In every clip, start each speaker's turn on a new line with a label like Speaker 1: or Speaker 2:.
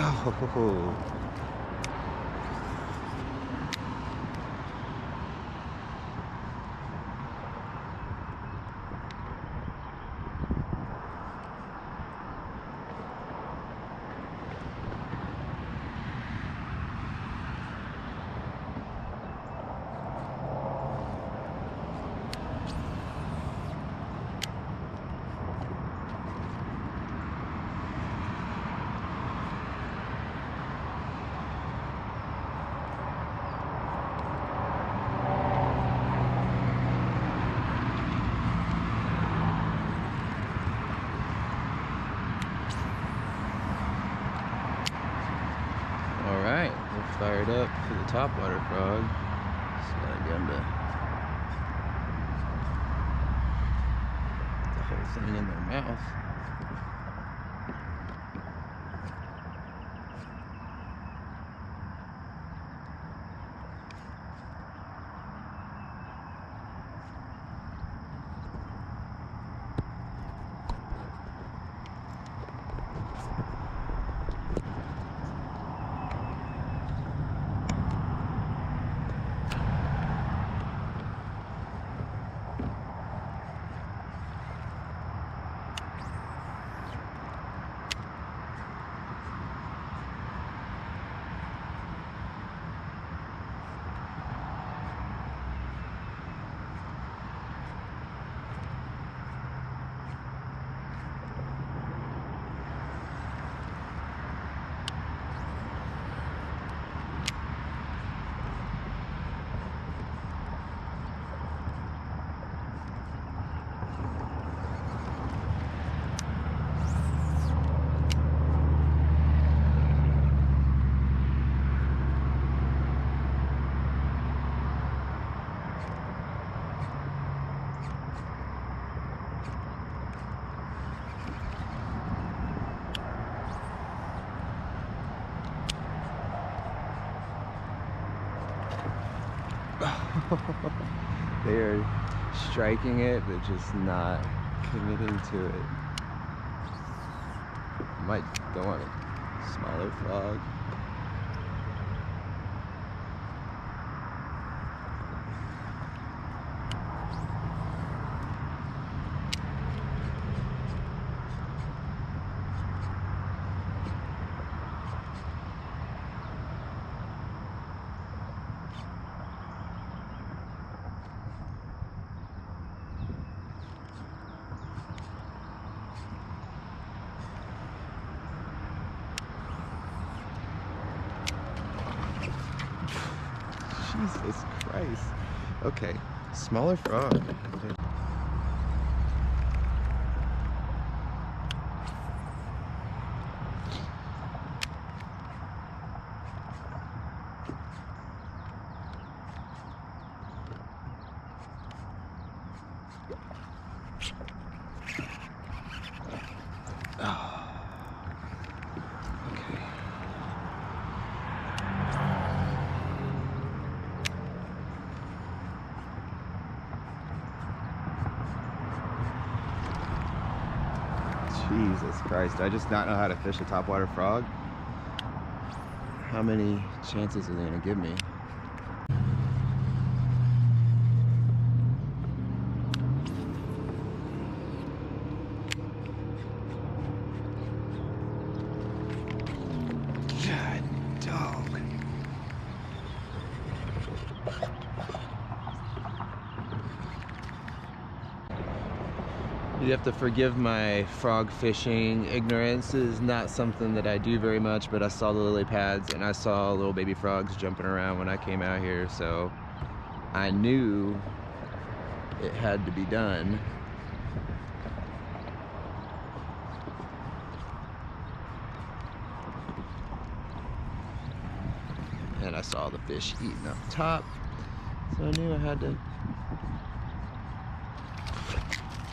Speaker 1: Oh. Alright, we're fired up for the topwater frog. Just gotta get him to get the whole thing in their mouth. They are striking it, but just not committing to it. Might go on a smaller frog. Jesus Christ. Okay, smaller frog. Oh. Okay. Jesus Christ, do I just not know how to fish a topwater frog? How many chances are they gonna give me? God, dog. You have to forgive my frog fishing ignorance. It is not something that I do very much, but I saw the lily pads and I saw little baby frogs jumping around when I came out here, so I knew it had to be done. And I saw the fish eating up top, so I knew I had to.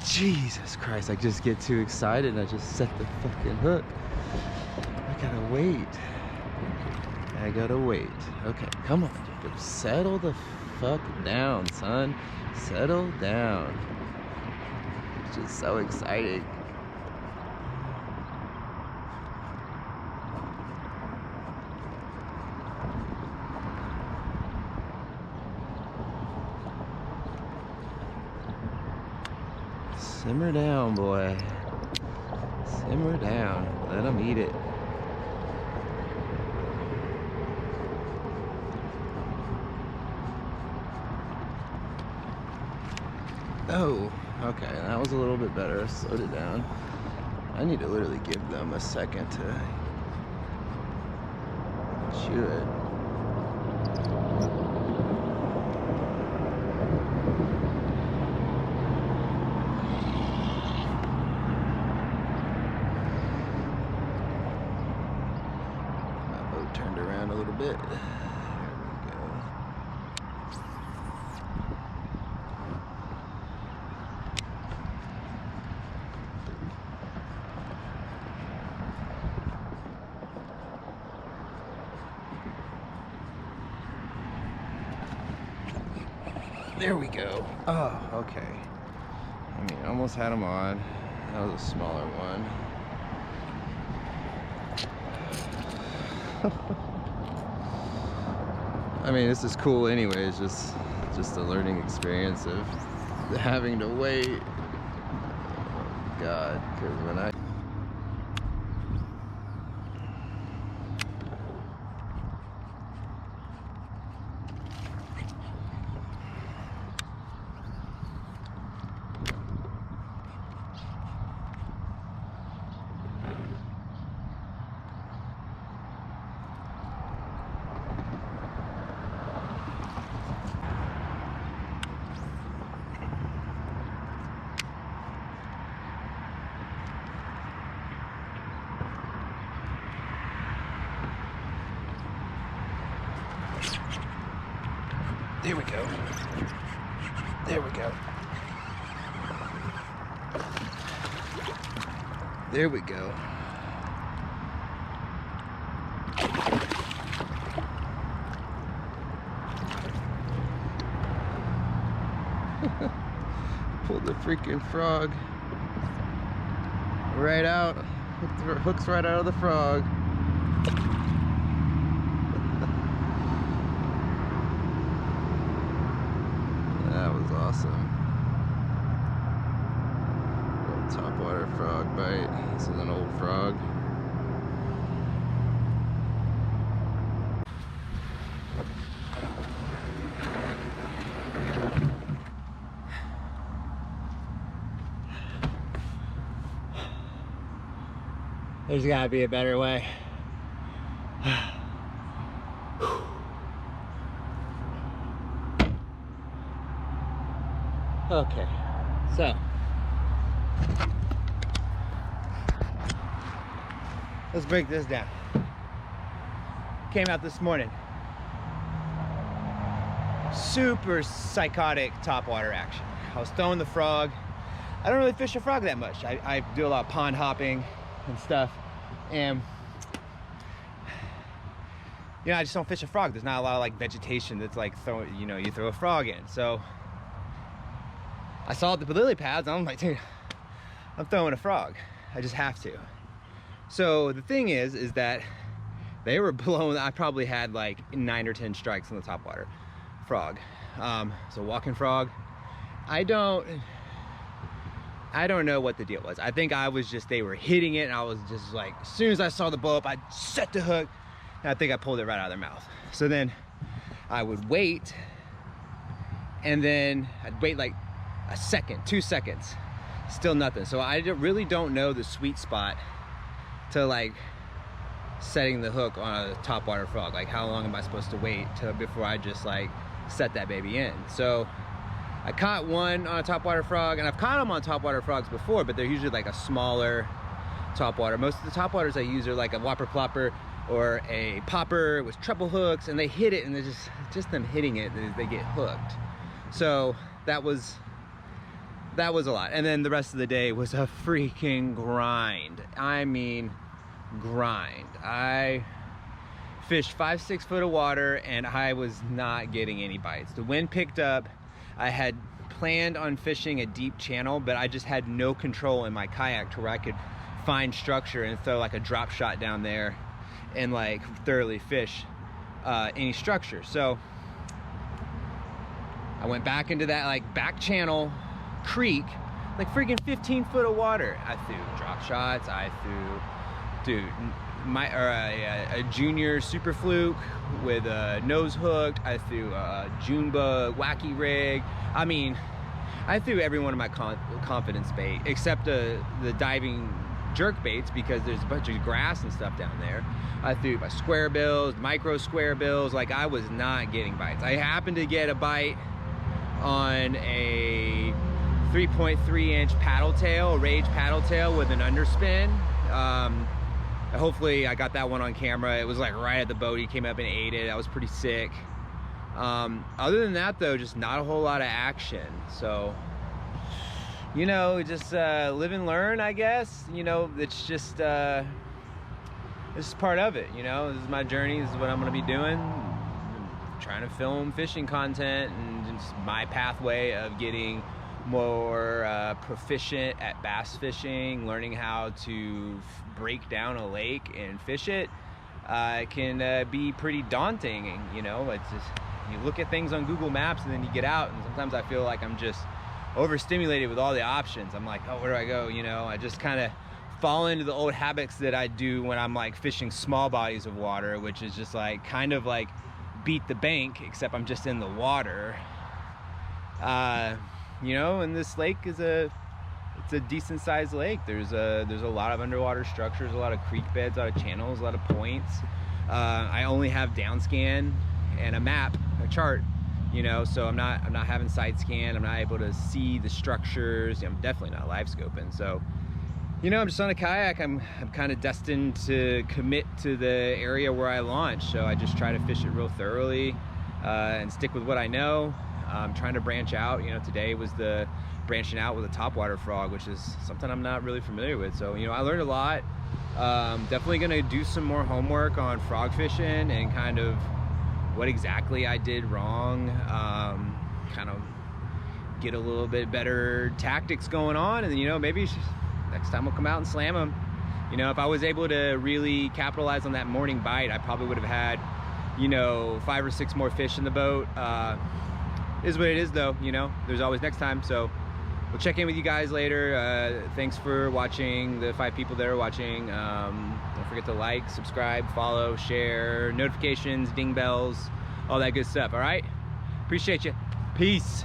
Speaker 1: Jesus Christ, I just get too excited and I just set the fucking hook. I gotta wait. I gotta wait. Okay, come on. Settle the fuck down, son. Settle down. It's just so exciting. Simmer down, boy. Simmer down. Let them eat it. Oh, okay, that was a little bit better. Slowed it down. I need to literally give them a second to chew it. My boat turned around a little bit. There we go. Oh, okay. I mean, almost had them on. That was a smaller one. I mean, this is cool anyways, just a learning experience of having to wait. Oh, God, because when I... There we go. There we go. There we go. Pulled the freaking frog right out. Hooks right out of the frog. That was awesome. Little topwater frog bite. This is an old frog.
Speaker 2: There's gotta be a better way. Okay, so let's break this down. Came out this morning. Super psychotic topwater action. I was throwing the frog. I don't really fish a frog that much. I do a lot of pond hopping and stuff, and you know, I just don't fish a frog. There's not a lot of like vegetation that's like throwing, you know, you throw a frog in. So I saw the lily pads and I'm like, dude, I'm throwing a frog. I just have to. So the thing is that they were blown. I probably had like 9 or 10 strikes on the topwater frog. So walking frog. I don't know what the deal was. I think I was just, they were hitting it and I was just like, as soon as I saw the blow up, I set the hook and I think I pulled it right out of their mouth. So then I would wait and then I'd wait like a second, 2 seconds, still nothing. So I really don't know the sweet spot to like setting the hook on a topwater frog. Like how long am I supposed to wait till before I just like set that baby in? So I caught one on a topwater frog, and I've caught them on topwater frogs before, but they're usually like a smaller topwater. Most of the topwaters I use are like a whopper plopper or a popper with treble hooks, and they hit it and they're just them hitting it, they get hooked. So that was a lot. And then the rest of the day was a freaking grind. I mean, grind. I fished 5-6 foot of water and I was not getting any bites. The wind picked up. I had planned on fishing a deep channel, but I just had no control in my kayak to where I could find structure and throw like a drop shot down there and like thoroughly fish any structure. So I went back into that like back channel creek like freaking 15 foot of water. I threw drop shots. I threw, dude, a junior super fluke with a nose hooked. I threw a June bug wacky rig. I mean, I threw every one of my confidence bait except the diving jerk baits, because there's a bunch of grass and stuff down there. I threw my square bills, micro square bills. Like, I was not getting bites. I happened to get a bite on a 3.3 inch paddle tail, Rage paddle tail with an underspin. Hopefully I got that one on camera. It was like right at the boat. He came up and ate it. That was pretty sick. Other than that though, just not a whole lot of action. So, you know, just live and learn, I guess. You know, it's just this is part of it. You know, this is my journey. This is what I'm gonna be doing. I'm trying to film fishing content, and just my pathway of getting more proficient at bass fishing, learning how to break down a lake and fish it. Can be pretty daunting. You know, it's just, you look at things on Google Maps and then you get out, and sometimes I feel like I'm just overstimulated with all the options. I'm like, oh, where do I go? You know, I just kind of fall into the old habits that I do when I'm like fishing small bodies of water, which is just like kind of like beat the bank, except I'm just in the water. You know, and this lake is it's a decent sized lake. There's a lot of underwater structures, a lot of creek beds, a lot of channels, a lot of points. I only have down scan and a map, a chart, you know, so I'm not having side scan. I'm not able to see the structures. I'm definitely not live scoping. So, you know, I'm just on a kayak. I'm kind of destined to commit to the area where I launch. So I just try to fish it real thoroughly and stick with what I know. I'm trying to branch out. You know, today was the branching out with a topwater frog, which is something I'm not really familiar with. So, you know, I learned a lot. Definitely gonna do some more homework on frog fishing and kind of what exactly I did wrong. Kind of get a little bit better tactics going on, and then, you know, maybe next time we'll come out and slam them. You know, if I was able to really capitalize on that morning bite, I probably would have had, you know, 5 or 6 more fish in the boat. Is what it is though, you know, there's always next time. So we'll check in with you guys later. Thanks for watching, the 5 people that are watching. Don't forget to like, subscribe, follow, share, notifications, ding bells, all that good stuff. All right, appreciate you. Peace.